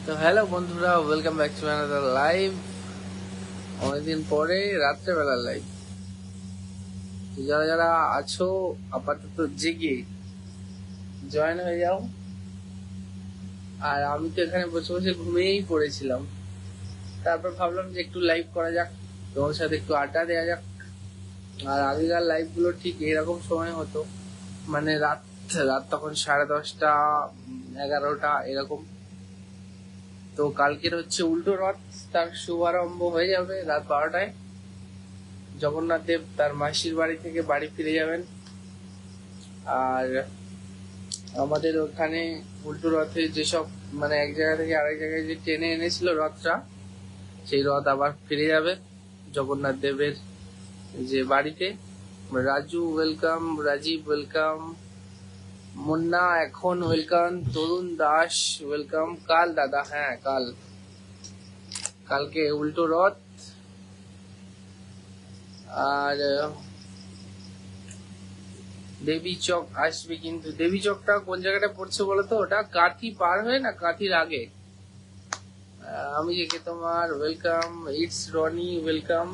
তো হ্যালো বন্ধুরা, welcome back to another live. অনেকদিন পরে রাত্রেবেলার লাইভ। তো যারা যারা আছো আপাতত জেগে জয়েন হয়ে যাও। আর আমি তো এখানে বসে বসে ঘুমিয়েই পড়েছিলাম। তারপর ভাবলাম যে একটু লাইভ করা যাক, তোমার সাথে একটু আড্ডা দেওয়া যাক। আর আগেকার লাইভ গুলো ঠিক এরকম সময় হতো, মানে রাত রাত তখন 10:30, 11টা এরকম। তো কালকের হচ্ছে উল্টো রথ, তার শুভারম্ভ হয়ে যাবে রাত 12টায়। জগন্নাথ দেব তার মাসির বাড়ি থেকে বাড়ি ফিরে যাবেন। আর আমাদের ওখানে উল্টো রথে যেসব, মানে এক জায়গা থেকে আরেক জায়গায় যে টেনে এনেছিল রথটা, সেই রথ আবার ফিরে যাবে জগন্নাথ দেবের যে বাড়িতে। রাজু ওয়েলকাম, রাজীব ওয়েলকাম, মুন্না এখন ওয়েলকাম, তরুণ দাস ওয়েলকাম। কাল দাদা, হ্যাঁ কালকে উল্টো রথ। আর দেবী চক আসবে, কিন্তু দেবী চকটা কোন জায়গাটা পড়ছে বলতো? ওটা কাঁথি পার হয়ে না, কাঁথির আগে। আমি যে তোমার ওয়েলকাম, ইটস রনি ওয়েলকাম।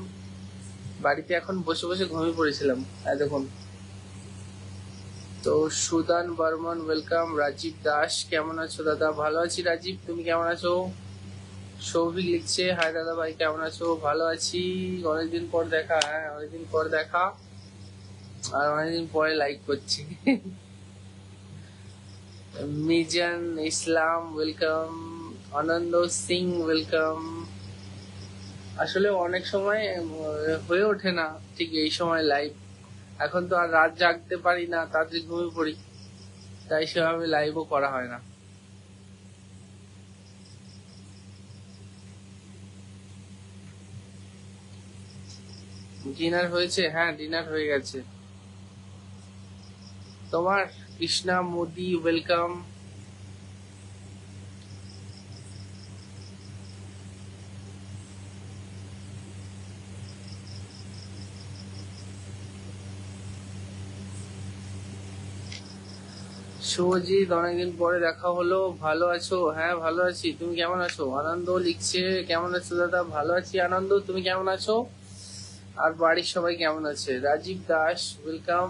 বাড়িতে এখন বসে বসে ঘুমিয়ে পড়েছিলাম দেখুন। তো সুদান বর্মন ওয়েলকাম। রাজীব দাস কেমন আছো দাদা? ভালো আছি রাজীব, তুমি কেমন আছো? সৌভিক লিখছে হাই দাদা ভাই, কেমন আছো? ভালো আছি, অনেকদিন পর দেখা। হ্যাঁ, অনেকদিন পর দেখা, আর অনেকদিন পরে লাইক করছি। মিজান ইসলাম ওয়েলকাম, আনন্দ সিং ওয়েলকাম। আসলে অনেক সময় হয়ে ওঠে না ঠিক এই সময় লাইভ। এখন তো আর রাত জাগতে পারি না, তাড়াতাড়ি ঘুমিয়ে পড়ি, তাই সেভাবে লাইভও করা হয় না। ডিনার হয়েছে? হ্যাঁ, ডিনার হয়ে গেছে। তোমার কৃষ্ণা মোদি ওয়েলকাম। শুভজিৎ অনেকদিন পরে দেখা হলো, ভালো আছো? হ্যাঁ ভালো আছি, তুমি কেমন আছো? আনন্দ লিখছে কেমন আছো দাদা? ভালো আছি আনন্দ, তুমি কেমন আছো? আর বাড়ির সবাই কেমন আছে? রাজীব দাস ওয়েলকাম।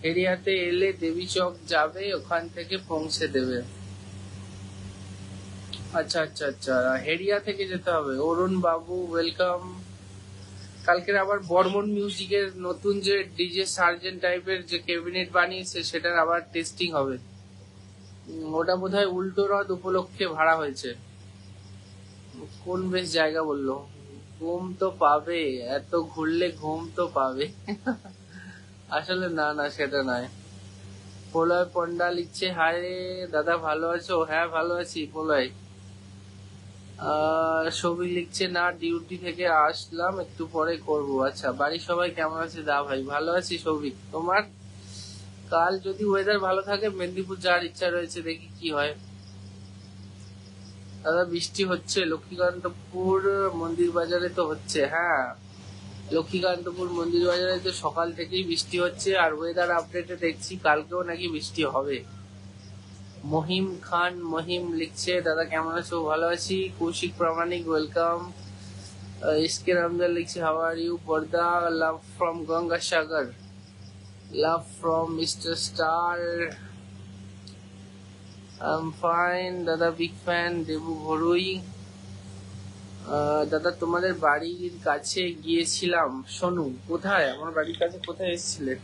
এরিয়াতে এলে দেবী চক যাবে, ওখান থেকে পৌঁছে দেবে। আচ্ছা আচ্ছা আচ্ছা, হেরিয়া থেকে যেতে হবে। অরুণ বাবু ওয়েলকাম। কালকের আবার বর্মন মিউজিকের নতুন যে ডিজে সার্জেন্ট টাইপের যে ক্যাবিনেট বানিয়েছে, সেটার আবার টেস্টিং হবে। ওটা বোধহয় উল্টো রথ উপলক্ষে ভাড়া হয়েছে। কোন বেশ জায়গা বললো? ঘুম তো পাবে, এত ঘুরলে ঘুম তো পাবে। আসলে না না, সেটা নয়। প্রলয় পন্ডা লিখছে হায় দাদা, ভালো আছো? হ্যাঁ ভালো আছি প্রলয়। ছবি লিখছে না, ডিউটি থেকে আসলাম, একটু পরে করব। আচ্ছা, বাড়ির সবাই কেমন আছে? দা ভাই ভালো আছি। সৌভিক, তোমার? কাল যদি ওয়েদার ভালো থাকে মেদিনীপুর যাওয়ার ইচ্ছা রয়েছে, দেখি কি হয়। দাদা বৃষ্টি হচ্ছে লক্ষ্মীকান্তপুর মন্দির বাজারে তো হচ্ছে, হ্যাঁ। লক্ষ্মীকান্তপুর মন্দির বাজারে তো সকাল থেকেই বৃষ্টি হচ্ছে, আর ওয়েদার আপডেটে দেখছি কালকেও নাকি বৃষ্টি হবে। মহিম খান মহিম লিখছে দাদা কেমন আছো? ভালো আছি। কৌশিক প্রামাণিক ওয়েলকাম। এসকে রামদার লিখছে হাউ আর ইউ পর্দা, love from Gangasagar, love from mister star. I am fine দাদা, বিগ ফ্যান। দেবু ঘরুই। দাদা তোমাদের বাড়ির কাছে গিয়েছিলাম। সোনু কোথায়? আমার বাড়ির কাছে কোথায় এসেছিলে?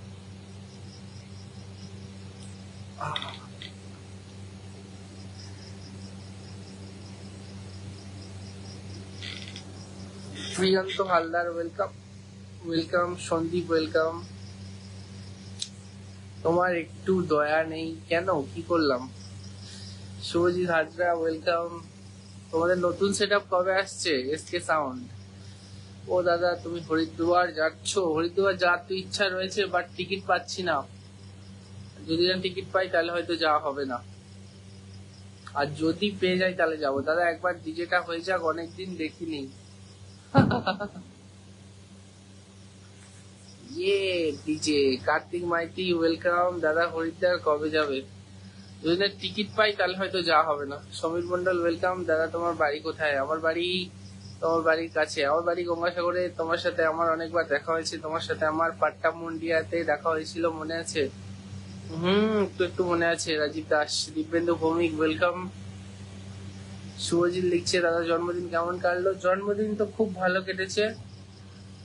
Priyanta Haldar welcome welcome. Sandip welcome. তোমার একটু দয়া নেই কেন? কি করলাম? শুভজিৎ হাজরা ওয়েলকাম। তোমাদের নতুন সেটআপ কবে আসছে? SK sound. ও দাদা, তুমি হরিদ্বার যাচ্ছ? হরিদ্বার যাওয়ার তো ইচ্ছা রয়েছে, বাট টিকিট পাচ্ছি না। যদি না টিকিট পাই তাহলে হয়তো যাওয়া হবে না, আর যদি পেয়ে যাই তাহলে যাবো। দাদা একবার ডিজেটা হয়ে যাক, অনেকদিন দেখিনি। ইয়ে ডিজে কার্তিক মাইতি ওয়েলকাম। দাদা হরিদ্বার কবে যাবে? যদি না টিকিট পাই তাহলে হয়তো যাওয়া হবে না। সমীর মন্ডল ওয়েলকাম। দাদা তোমার বাড়ি কোথায়? আমার বাড়ি তোমার বাড়ির কাছে। আমার বাড়ি গঙ্গাসাগরে। তোমার সাথে আমার অনেকবার দেখা হয়েছে। তোমার সাথে আমার পাট্টা মুন্ডিয়াতে দেখা হয়েছিল, মনে আছে? একটু একটু মনে আছে। রাজীব দাস, দিব্যেন্দু ভৌমিক ওয়েলকাম। শুভজিৎ লিখছে দাদা জন্মদিন কেমন কাটলো? জন্মদিন তো খুব ভালো কেটেছে।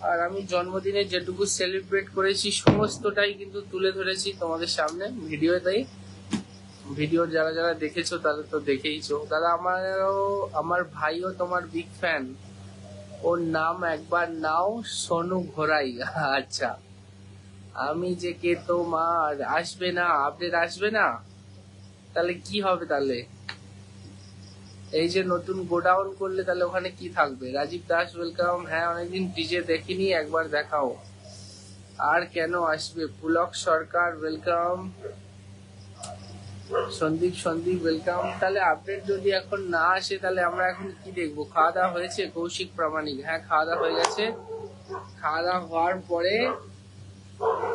আর আমি জন্মদিনে যেটুকু সেলিব্রেট করেছি সমস্তটাই কিন্তু তুলে ধরেছি তোমাদের সামনে ভিডিওতেই। ভিডিও যারা যারা দেখেছো তারা তো দেখেইছো। দাদা আমার ভাইও তোমার বিগ ফ্যান। ওর নাম একবার নাও, সোনু ঘোড়াই। আচ্ছা, আমি যে কে তোমার আসবে না, আপডেট আসবে না, তাহলে কি হবে? তাহলে এই যে নতুন গোডাউন করলে তাহলে ওখানে কি থাকবে? রাজীব দাস ওয়েলকাম। হ্যাঁ, অনেকদিন ডিজে দেখিনি, একবার দেখাও। আর কেন আসবে? পুলক সরকার ওয়েলকাম। সন্দীপ ওয়েলকাম। তাহলে আপডেট যদি এখন না আসে তাহলে আমরা এখন কি দেখবো? খাওয়া দাওয়া হয়েছে? কৌশিক প্রামাণিক, হ্যাঁ খাওয়া দাওয়া হয়ে গেছে। খাওয়া দাওয়া হওয়ার পরে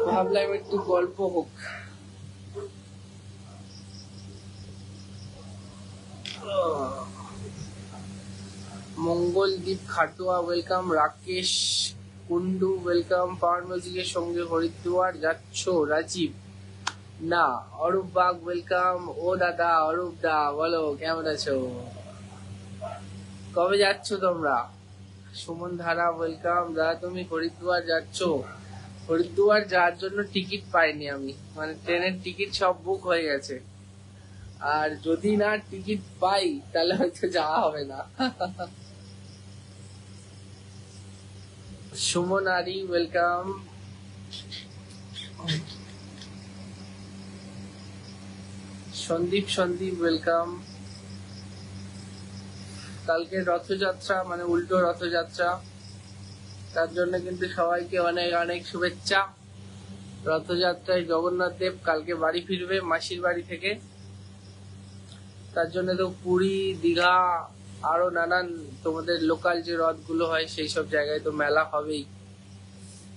ভাবলাম একটু গল্প হোক। মঙ্গলদীপ খাটুয়া ওয়েলকাম। রাকেশ কুন্ডু ওয়েলকাম। পাওয়ার মিউজিকের সঙ্গে হরিদ্বার যাচ্ছ রাজীব? না। Arup bug welcome. ও দাদা অরূপ দা, বলো কেমন আছো? কবে যাচ্ছ তোমরা? সুমন ধারা ওয়েলকাম। দাদা তুমি হরিদ্বার যাচ্ছ? হরিদ্বার যাওয়ার জন্য টিকিট পাইনি আমি, মানে ট্রেনের টিকিট সব বুক হয়ে গেছে। আর যদি না টিকিট পাই তাহলে হয়তো যাওয়া হবে না। সুমন আরি ওয়েলকাম। সন্দীপ ওয়েলকাম। কালকে রথযাত্রা, মানে উল্টো রথযাত্রা, তার জন্য কিন্তু সবাইকে অনেক অনেক শুভেচ্ছা। রথযাত্রায় জগন্নাথ দেব কালকে বাড়ি ফিরবে মাসির বাড়ি থেকে। তার জন্য তো পুরী, দীঘা, আরো নানান তোমাদের লোকাল যে রথগুলো হয় সেই সব জায়গায় তো মেলা হবেই।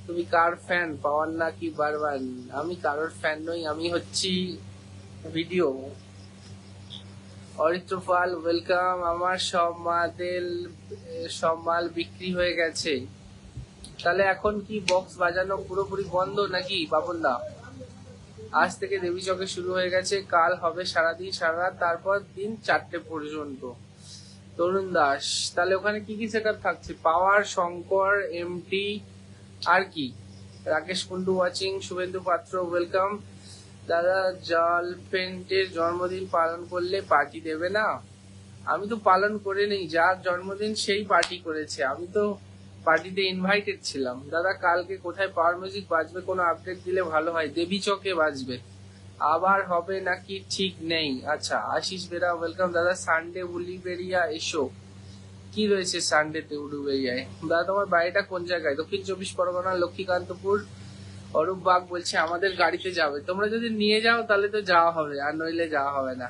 তুমি কার ফ্যান, পাওয়ার না কি বারবান? আমি কারোর ফ্যান নই, আমি হচ্ছি ভিডিও। অরিত্রপাল ওয়েলকাম। আমার সব মাল বিক্রি হয়ে গেছে। তাহলে এখন কি বক্স বাজানো পুরোপুরি বন্ধ নাকি বাবনদা? আজ থেকে দেবী চকে শুরু হয়ে গেছে, কাল হবে সারাদিন সারা রাত, তারপর দিন 4টে পর্যন্ত। তরুণ দাস, তাহলে ওখানে কি কি সেটআপ থাকছে? পাওয়ার, শঙ্কর, এমটি, আর কি? রাকেশ কুন্ডু ওয়াচিং। শুভেন্দু পাত্র ওয়েলকাম। দাদা জালপেন্টের জন্মদিন পালন করলে পার্টি দেবে না? আমি তো পালন করে নেই, যার জন্মদিন সেই পার্টি করেছে, আমি তো পার্টিতে ইনভাইটেড ছিলাম। দাদা কালকে কোথায় পাওয়ার মিউজিক বাজবে? কোনো আপডেট দিলে ভালো হয়। দেবী চকে বাজবে, আবার হবে নাকি ঠিক নেই। আচ্ছা, আশিস বেরা ওয়েলকাম। দাদা সানডে উলুবেড়িয়া এসো। কি রয়েছে সানডেতে উলুবেড়িয়ায়? দাদা তোমার বাড়িটা কোন জায়গায়? দক্ষিণ 24 পরগনা, লক্ষ্মীকান্তপুর। অরূপ বাগ বলছে আমাদের গাড়িতে যাবে। তোমরা যদি নিয়ে যাও তাহলে তো যাওয়া হবে, আর নইলে যাওয়া হবে না।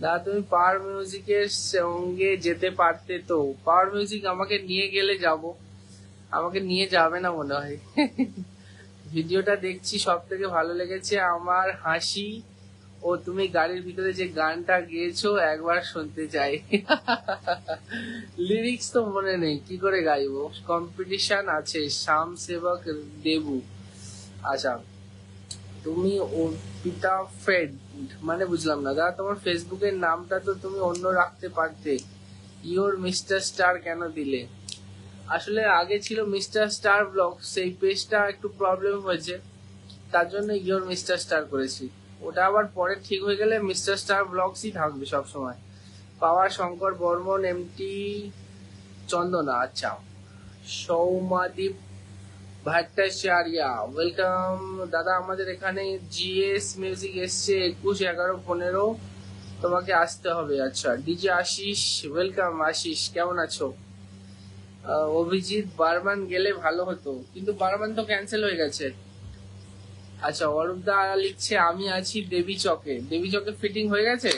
দাদা তুমি পাওয়ার মিউজিকের সঙ্গে যেতে পারতে তো। পাওয়ার মিউজিক আমাকে নিয়ে গেলে যাব, আমাকে নিয়ে যাবে না মনে হয়। ভিডিওটা দেখছি, সব থেকে ভালো লেগেছে আমার হাসি ও তুমি গাড়ির ভিতরে যে গানটা গেয়েছো একবার শুনতে চাই। লিরিক্স তো মনে নেই, কি করে গাইবো? কম্পিটিশন আছে শ্যাম সেবক দেবু। আচ্ছা, তুমি অর্পিতা ফ্রেড, মানে বুঝলাম না। দাদা তোমার ফেসবুকের নামটা তো তুমি অন্য রাখতে পারতে, ইওর মিস্টার স্টার কেন দিলে? আসলে আগে ছিল মিস্টার স্টার ব্লগ, সেই পেজটা একটু প্রবলেম হয়েছে, তার জন্য ইওর মিস্টার স্টার করেছি। ওটা আবার পরে ঠিক হয়ে গেলে মিস্টার স্টার ব্লগসই থাকবে সবসময়। পাওয়ার, শঙ্কর বর্মন, এমটি চন্দনা। আচ্ছা, সৌমাদীপ ভট্টাচার্যা ওয়েলকাম। দাদা আমাদের এখানে জিএস মিউজিক এসছে 21, 11, 15, তোমাকে আসতে হবে। আচ্ছা, ডিজে আশিস ওয়েলকাম। আশিস কেমন আছো? অভিজিৎ বারমান গেলে ভালো হতো, কিন্তু বারমান তো ক্যান্সেল হয়ে গেছে। আচ্ছা, অরূপ দা লিখছে আমি আছি দেবী চকে। দেবী চকে ফিটিং হয়ে গেছে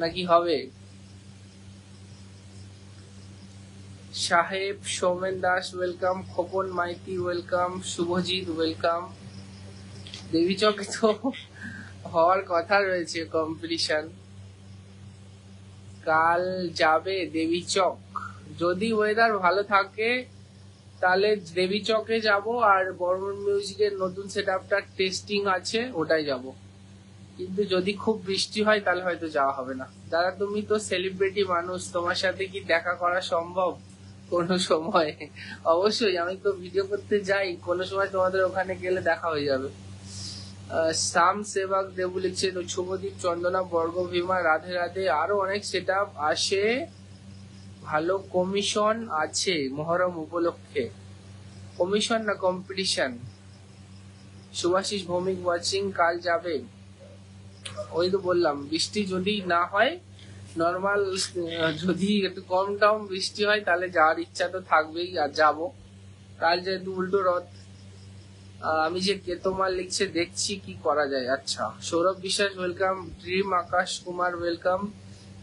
নাকি হবে? Saheb Soumen Das welcome. Khokon Maiti welcome. Subhajit welcome. দেবী চকে তো হওয়ার কথা রয়েছে কম্পিটিশন। কাল যাবে দেবী চক, যদি ওয়েদার ভালো থাকে তাহলে দেবী চকে যাব, আর বর্মন মিউজিকের নতুন সেট আপটা টেস্টিং আছে ওটাই যাব। কিন্তু যদি খুব বৃষ্টি হয় তাহলে হয়তো যাওয়া হবে না। দাদা তুমি তো সেলিব্রিটি মানুষ, তোমার সাথে কি দেখা করা সম্ভব কোনো সময়? অবশ্যই, আমি তো ভিডিও করতে যাই, কোনো সময় তোমাদের ওখানে গেলে দেখা হয়ে যাবে। শ্যাম সেবক দেবু লিখছেন, শুভদীপ, চন্দনা, বর্গ, ভীমা, রাধে রাধে। আরো অনেক সেট আপ আসে, ভালো কমিশন আছে মহরম উপলক্ষে। কমিশন না কম্পিটিশন? সুভাষিস ভৌমিক ওয়াচিং, কাল যাবে। ওই তো বললাম, বৃষ্টি যদি না হয়, নর্মাল যদি একটু কম টম বৃষ্টি হয় তাহলে যাওয়ার ইচ্ছা তো থাকবেই, আর যাব। কাল যেহেতু উল্টো রথ, আমি যে কেতোমাল লিখছে দেখছি কি করা যায়। আচ্ছা, সৌরভ বিশ্বাস ওয়েলকাম, ড্রিম আকাশ কুমার ওয়েলকাম,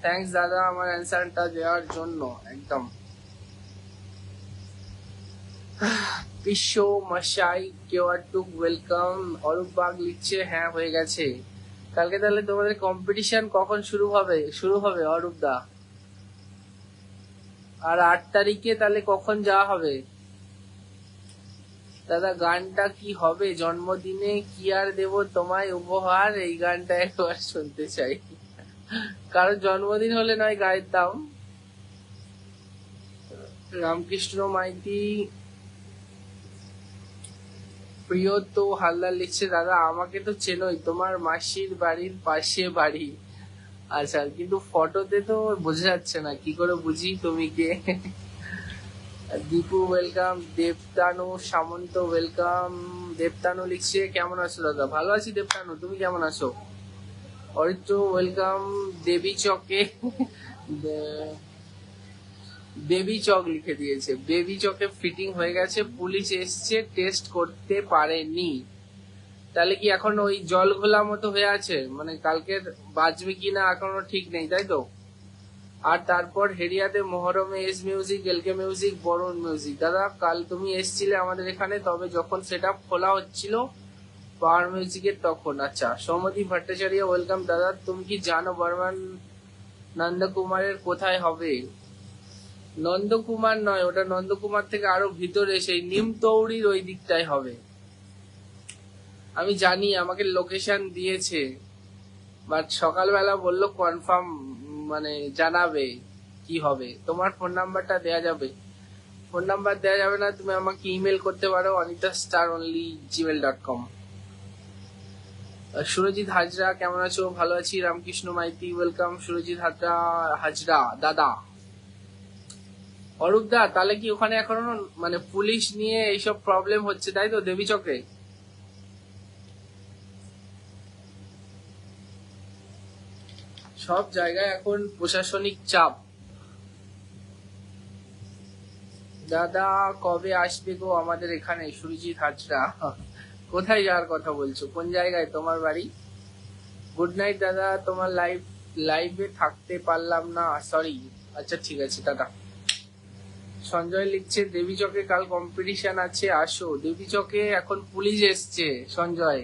থ্যাঙ্কস দাদা আমার অ্যান্সারটা দেওয়ার জন্য। একদম। বিশ্ব মাসাই কেওয়াটুক ওয়েলকাম, অরূপ বাগ লিখছে হ্যাঁ হয়ে গেছে। কালকে তাহলে তোমাদের কম্পিটিশন কখন শুরু হবে অরূপ দা? আর 8 তারিখে তাহলে কখন যাওয়া হবে? দাদা গানটা কি হবে? জন্মদিনে কি আর দেব তোমায় উপহার, এই গানটা একবার শুনতে চাই। কারণ জন্মদিন হলে নয় গাইতাম। রামকৃষ্ণ মাইতি প্রিয় তো হালদার লিখছে, দাদা আমাকে তো চেনোই, তোমার মাসির বাড়ির পাশে বাড়ি। আচ্ছা, কিন্তু ফটোতে তো বোঝা যাচ্ছে না, কি করে বুঝি তুমি কে? দীপু ওয়েলকাম, দেবতানু সামন্ত ওয়েলকাম। দেবতানু লিখছে কেমন আছো দাদা? ভালো আছি দেবতানু, তুমি কেমন আছো? অরিত্র ওয়েলকাম। দেবী চকে বেবি চক লিখে দিয়েছে, বেবি চকে ফিটিং হয়ে গেছে, পুলিশ এসছে টেস্ট করতে পারেনি। তাহলে কি এখন ওই জল ঘোলা মতো হয়ে আছে, মানে কালকের বাজবে কিনা এখনো ঠিক নেই, তাই তো? আর তারপর হেরিয়াতে মহরমে S music, L K music, Barun music. দাদা কাল তুমি এসছিলে আমাদের এখানে, তবে যখন সেট আপ খোলা হচ্ছিল পাওয়ার মিউজিকের তখন। আচ্ছা, সৌমদীপ ভট্টাচার্য ওয়েলকাম। দাদা তুমি কি জানো বর্মান নন্দকুমারের কোথায় হবে? নন্দকুমার নয়, ওটা নন্দকুমার থেকে আরো ভিতরে, সেই নিমতৌড়ির ওই দিকটায় হবে। আমি জানি, আমাকে লোকেশন দিয়েছে, বাট সকালবেলা বললো কনফার্ম, মানে জানাবে কি হবে। তোমার ফোন নাম্বারটা দেয়া যাবে? ফোন নাম্বার দেওয়া যাবে না, তুমি আমাকে ইমেল করতে পারো anita@gmail.com। সুরজিৎ হাজরা কেমন আছো? ভালো আছি। রামকৃষ্ণ মাইতি ওয়েলকাম, সুরজিৎ হাজরা দাদা। অরূপ দা তাহলে কি ওখানে এখনো মানে পুলিশ নিয়ে এইসব প্রবলেম হচ্ছে, তাই তো দেবী চকে? সব জায়গায় এখন প্রশাসনিক চাপ। দাদা কবে আসবে গো আমাদের এখানে? সুরজিৎ হাজরা। কোথায় যাওয়ার কথা বলছো? কোন জায়গায় তোমার বাড়ি? গুড নাইট দাদা, তোমার লাইভে থাকতে পারলাম না, সরি। আচ্ছা ঠিক আছে, টাটা। সঞ্জয় লিখছে দেবী চকে কাল কম্পিটিশন আছে, আসো। দেবী চকে এখন পুলিশ এসছে সঞ্জয়।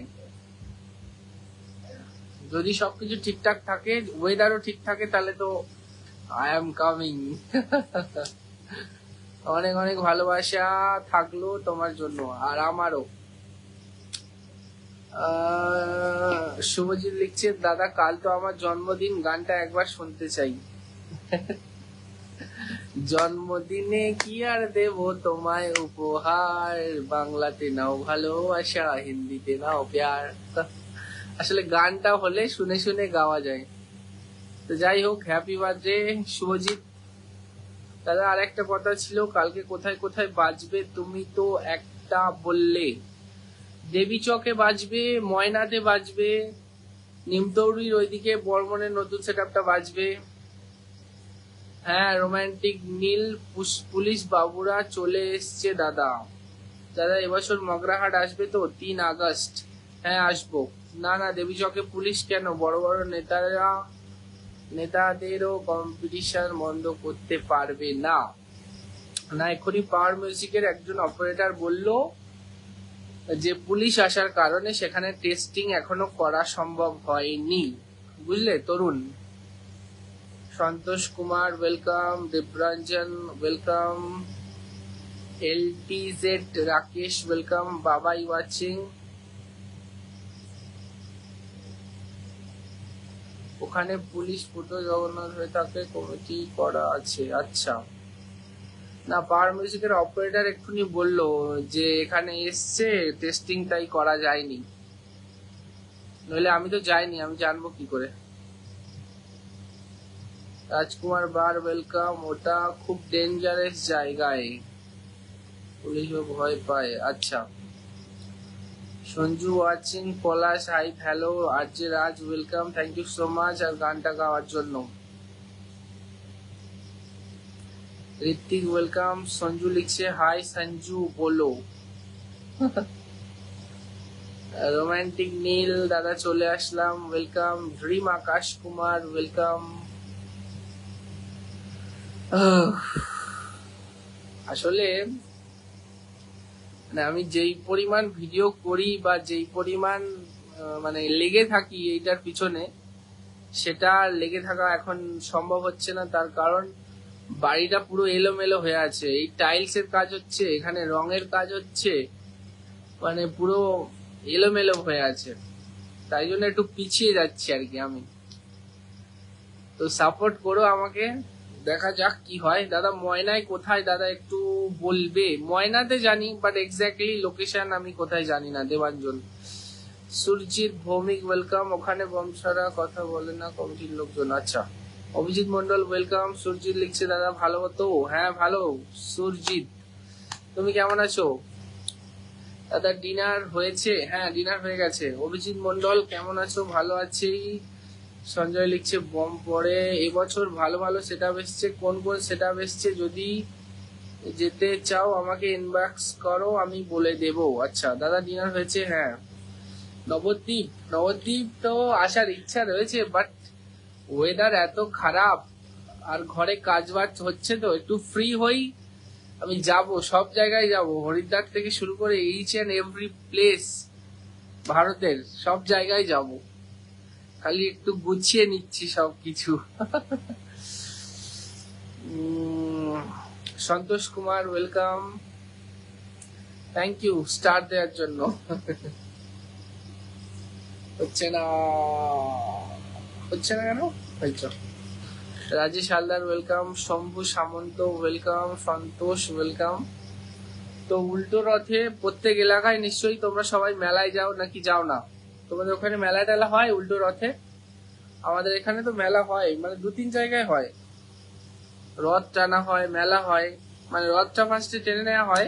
যদি সবকিছু ঠিকঠাক থাকে, ওয়েদারও ঠিক থাকে, তাহলে তো আই এম কামিং। অনেক অনেক ভালোবাসা থাকলো তোমার জন্য, আর আমারও। শুভজিৎ লিখছে, দাদা কাল তো আমার জন্মদিন, গানটা একবার শুনতে চাই। জন্মদিনে কি আর দেব তোমায় উপহার, বাংলাতে নাও ভালোবাসা, হিন্দিতে নাও প্যার। আসলে গানটা হলে শুনে শুনে গাওয়া যায়। তো যাই হোক, হ্যাপি বার্থডে শুভজিৎ দাদা। আর একটা কথা ছিল, কালকে কোথায় কোথায় বাজবে তুমি তো একটা বললে? দেবী চকে বাজবে, ময়নাতে বাজবে, নিমতৌড়ির ওইদিকে বর্মনের নতুন সেট আপটা বাজবে। হ্যাঁ, রোমান্টিক নীল পুলিশ বাবুরা চলে এসছে দাদা। দাদা এবছর মগরাহাট আসবে তো? 3 আগস্ট। হ্যাঁ আসবো। না না, দেবী চকে পুলিশ কেন, বড় বড় নেতাদেরও কম্পিটিশন বন্ধ করতে পারবে না। না, এক্ষুনি পাওয়ার মিউজিকের একজন অপারেটর বলল যে পুলিশ আসার কারণে সেখানে টেস্টিং এখনো করা সম্ভব হয়নি, বুঝলে Tarun. Santosh Kumar welcome, Debranjan welcome, LTZ Rakesh welcome, Babai watching. ওখানে পুলিশ পুটো জগন্নাথ হয়ে থাকে, কমিটি করা আছে। আচ্ছা, না পাওয়ার মিউজিকের অপারেটর এক্ষুনি বললো যে এখানে এসছে, টেস্টিংটাই করা যায়নি। নইলে আমি তো যাইনি, আমি জানবো কি করে। রাজকুমার বার ওয়েলকাম, ওটা খুব ডেঞ্জারাস জায়গায়, পুলিশও ভয় পায়। আচ্ছা, Sanju watching, Palash hi hello, RJ Raj welcome, thank you so much আর গানটা গাওয়ার জন্য। ঋত্বিক ওয়েলকাম, সঞ্জু লিখছে হাই সঞ্জু বলো। রোমান্টিক নীল দাদা চলে আসলাম, ওয়েলকাম। ড্রিম আকাশ কুমার ওয়েলকাম। আসলে মানে আমি যেই পরিমাণ ভিডিও করি বা যেই পরিমাণ মানে লেগে থাকি এইটার পিছনে, সেটা লেগে থাকা এখন সম্ভব হচ্ছে না। তার কারণ বাড়িটা পুরো এলোমেলো হয়ে আছে, এই টাইলস এর কাজ হচ্ছে, এখানে রঙের কাজ হচ্ছে, মানে পুরো এলোমেলো হয়ে আছে। তাই জন্য একটু পিছিয়ে যাচ্ছি আর কি আমি। তো সাপোর্ট করো আমাকে, দেখা যাক কি হয়। দাদা ময়নায় কোথায় দাদা একটু বলবে? ময়নাতে জানি, বাট এক্স্যাক্টলি লোকেশন আমি কোথায় জানি না। দেবাঞ্জন। সুরজিৎ ভৌমিক ওয়েলকাম, ওখানে বমসারা কথা বলে না কমিটির লোকজন। আচ্ছা, অভিজিৎ মন্ডল ওয়েলকাম। সুরজিৎ লিখছে দাদা ভালো তো? হ্যাঁ ভালো সুরজিৎ, তুমি কেমন আছো? দাদা ডিনার হয়েছে? হ্যাঁ ডিনার হয়ে গেছে। অভিজিৎ মন্ডল কেমন আছো? ভালো আছি। সঞ্জয় লিখছে বম পড়ে এবছর ভালো ভালো সেটআপ এসছে, কোন কোন সেটআপ এসছে যদি যেতে চাও আমাকে ইনবক্স করো, আমি বলে দেবো। আচ্ছা দাদা ডিনার হয়েছে? হ্যাঁ। নবদ্বীপ, নবদ্বীপ তো আসার ইচ্ছা রয়েছে, বাট ওয়েদার এত খারাপ আর ঘরে কাজ বাজ হচ্ছে, তো একটু ফ্রি হই আমি যাব, সব জায়গায় যাব, হরিদ্বার থেকে শুরু করে ইচ এন্ড এভরি প্লেস, ভারতের সব জায়গায় যাব। খালি একটু গুছিয়ে নিচ্ছি সবকিছু। Santosh Kumar welcome, thank you star দেওয়ার জন্য। হচ্ছে না, হচ্ছে না কেন? হয়েছে। Rajesh Haldar welcome, Shambhu Samanta welcome, Santosh welcome. তো উল্টো রথে প্রত্যেক এলাকায় নিশ্চয়ই তোমরা সবাই মেলায় যাও নাকি যাও না? তোমাদের ওখানে মেলা টেলা হয় উল্টো রথে? আমাদের এখানে তো মেলা হয়, মানে 2-3 জায়গায় হয়। রথ টানা হয়, মেলা হয়, মানে রথটা ফার্স্টে টেনে নেওয়া হয়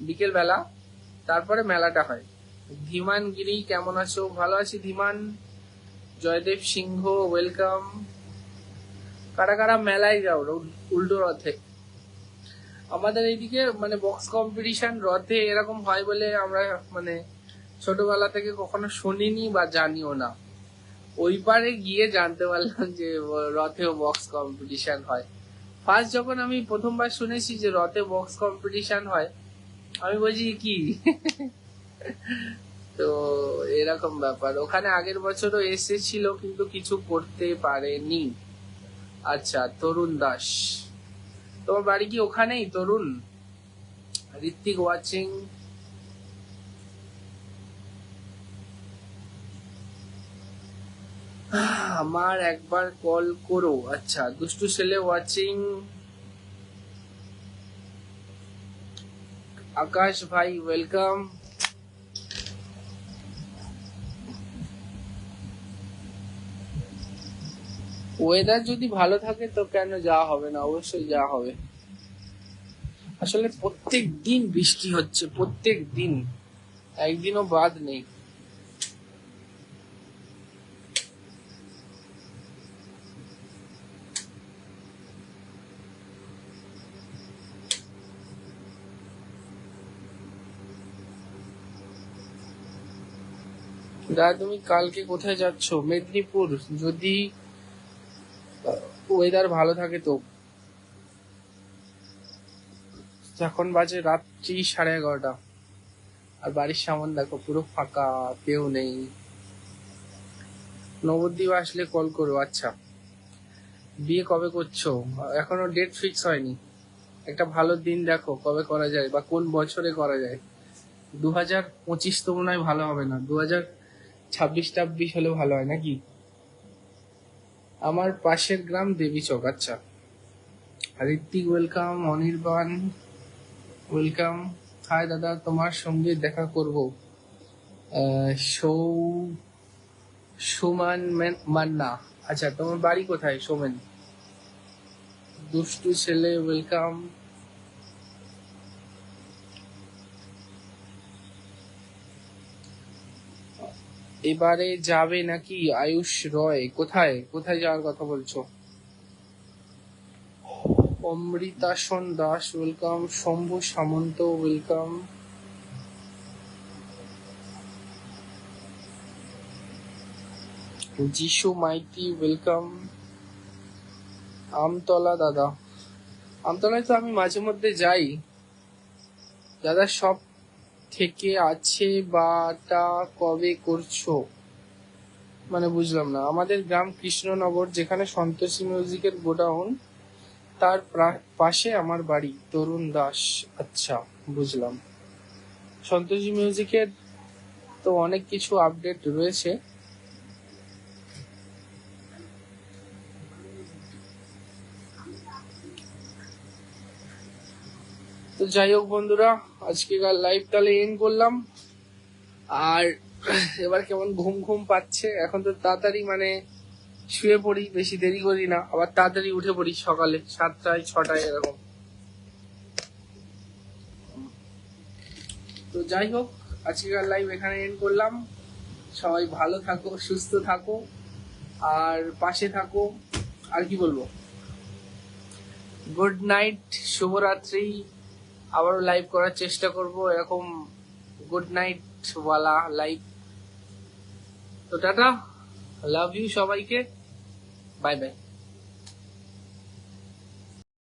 বিকেল বেলা, তারপরে মেলাটা হয়। ধীমান গিরি কেমন আছো? ভালো আছি ধীমান। জয়দেব সিংহ ওয়েলকাম। কারা কারা মেলায় যাও উল্টো রথে? আমাদের এইদিকে মানে বক্স কম্পিটিশন রথে এরকম হয় বলে আমরা মানে ছোটবেলা থেকে কখনো শুনিনি বা জানিও না। ওই পারে গিয়ে জানতে পারলাম যে রথেও বক্স কম্পিটিশন হয়। ফার্স্ট যখন আমি প্রথমবার শুনেছি যে রথে বক্স কম্পিটিশন হয়, আমি বলছি কি। তো এরকম ব্যাপার। ওখানে আগের বছরও এসেছিল কিন্তু কিছু করতে পারেনি। আচ্ছা, তরুণ দাস, তোমার বাড়ি কি ওখানেই তরুণ? ঋত্বিক ওয়াচিং। আমার একবার কল করো। আচ্ছা, দুষ্টু ছেলে ওয়াচিং। আকাশ ভাই ওয়েলকাম। ওয়েদার যদি ভালো থাকে তো কেন যাওয়া হবে না, অবশ্যই যাওয়া হবে। আসলে প্রত্যেক দিন বৃষ্টি হচ্ছে, প্রত্যেক দিন, একদিনও বাদ নেই। দাদা তুমি কালকে কোথায় যাচ্ছ? মেদিনীপুর, যদি ওয়েদার ভালো থাকে তো। এখন বাজে রাত্রি 11:30। আর বাড়ির সামন দেখো পুরো ফাঁকা, কেউ নেই। নবদ্বীপ আসলে কল করো। আচ্ছা, বিয়ে কবে করছো? এখনো ডেট ফিক্স হয়নি। একটা ভালো দিন দেখো কবে করা যায় বা কোন বছরে করা যায়। 2025 তো মনে হয় ভালো হবে না, 2026-26 হলে ভালো হয় নাকি? আমার পাশের গ্রাম দেবীচক। আচ্ছা, Ritwik welcome, Anirban welcome. Hi দাদা, তোমার সঙ্গে দেখা করব। সৌ সুমান মান্না। আচ্ছা, তোমার বাড়ি কোথায় সোমেন? দুষ্টু ছেলে ওয়েলকাম। এবারে যাবে নাকি আয়ুষ রয়? কোথায় কোথায় যাওয়ার কথা বলছো? অমৃতাসন দাস ওয়েলকাম। শম্ভু সামন্ত ওয়েলকাম। যিশু মাইতি ওয়েলকাম। আমতলা দাদা, আমতলায় তো আমি মাঝে মধ্যে যাই। দাদা সব থেকে আছে বাটা কবে করছো? মানে বুঝলাম না। আমাদের গ্রাম কৃষ্ণনগর, যেখানে সন্তোষী মিউজিকের গোডাউন, তার পাশে আমার বাড়ি। তরুণ দাস। আচ্ছা, বুঝলাম। সন্তোষী মিউজিকের তো অনেক কিছু আপডেট রয়েছে। তো যাই হোক বন্ধুরা, আজকেকার লাইভ তাহলে এন্ড করলাম। আর এবার কেমন ঘুম ঘুম পাচ্ছে। এখন তো তাড়াতাড়ি মানে শুয়ে পড়ি, বেশি দেরি করি না, আবার তাড়াতাড়ি উঠে পড়ি সকালে 7টায় 6টায় এরকম। তো যাই হোক, আজকেকার লাইভ এখানে এন্ড করলাম। সবাই ভালো থাকো, সুস্থ থাকো, আর পাশে থাকো। আর কি বলবো, গুড নাইট, শুভরাত্রি। আবারও লাইভ করার চেষ্টা করব এরকম গুড নাইট ওয়ালা লাইভ। তো টাটা, লাভ ইউ সবাইকে, বাই বাই।